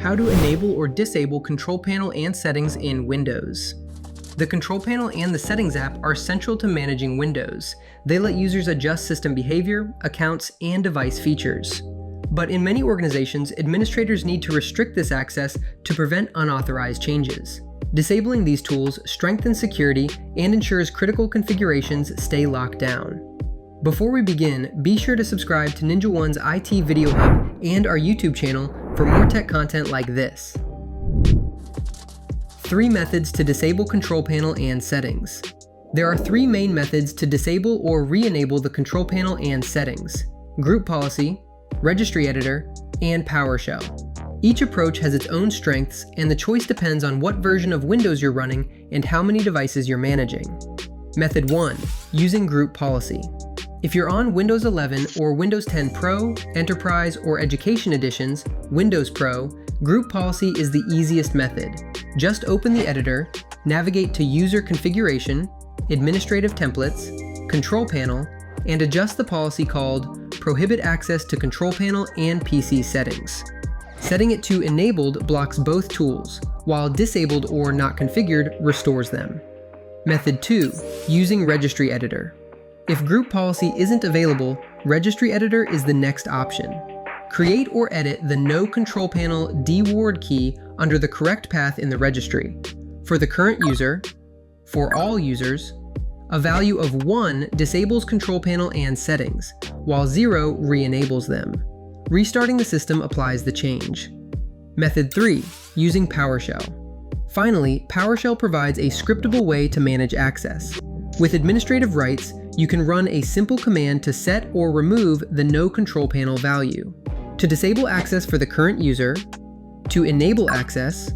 How to enable or disable control panel and settings in Windows. The control panel and the settings app are central to managing Windows. They let users adjust system behavior, accounts, and device features. But in many organizations, administrators need to restrict this access to prevent unauthorized changes. Disabling these tools strengthens security and ensures critical configurations stay locked down. Before we begin, be sure to subscribe to NinjaOne's IT Video Hub and our YouTube channel for more tech content like this. 3 methods to disable control panel and settings. There are 3 main methods to disable or re-enable the control panel and settings: Group Policy, Registry Editor, and PowerShell. Each approach has its own strengths, and the choice depends on what version of Windows you're running and how many devices you're managing. Method 1. Using Group Policy. If you're on Windows 11 or Windows 10 Pro, Enterprise, or Education editions, Windows Pro, Group Policy is the easiest method. Just open the editor, navigate to User Configuration, Administrative Templates, Control Panel, and adjust the policy called Prohibit Access to Control Panel and PC Settings. Setting it to Enabled blocks both tools, while Disabled or Not Configured restores them. Method 2. Using Registry Editor. If Group Policy isn't available, Registry Editor is the next option. Create or edit the No Control Panel DWARD key under the correct path in the registry. For the current user, for all users, a value of 1 disables control panel and settings, while 0 re-enables them. Restarting the system applies the change. Method 3. Using PowerShell. Finally, PowerShell provides a scriptable way to manage access. With administrative rights, you can run a simple command to set or remove the No Control Panel value. To disable access for the current user, to enable access,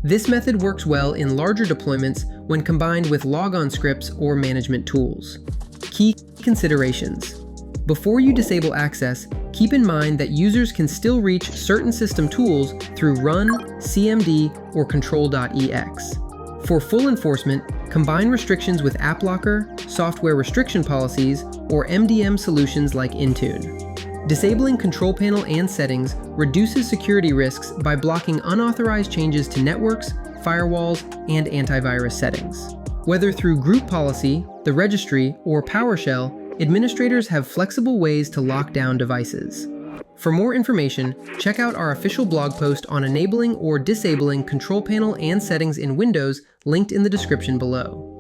this method works well in larger deployments when combined with logon scripts or management tools. Key considerations. Before you disable access, keep in mind that users can still reach certain system tools through Run, CMD, or Control.ex. For full enforcement, combine restrictions with AppLocker, software restriction policies, or MDM solutions like Intune. Disabling control panel and settings reduces security risks by blocking unauthorized changes to networks, firewalls, and antivirus settings. Whether through Group Policy, the registry, or PowerShell, administrators have flexible ways to lock down devices. For more information, check out our official blog post on enabling or disabling control panel and settings in Windows, linked in the description below.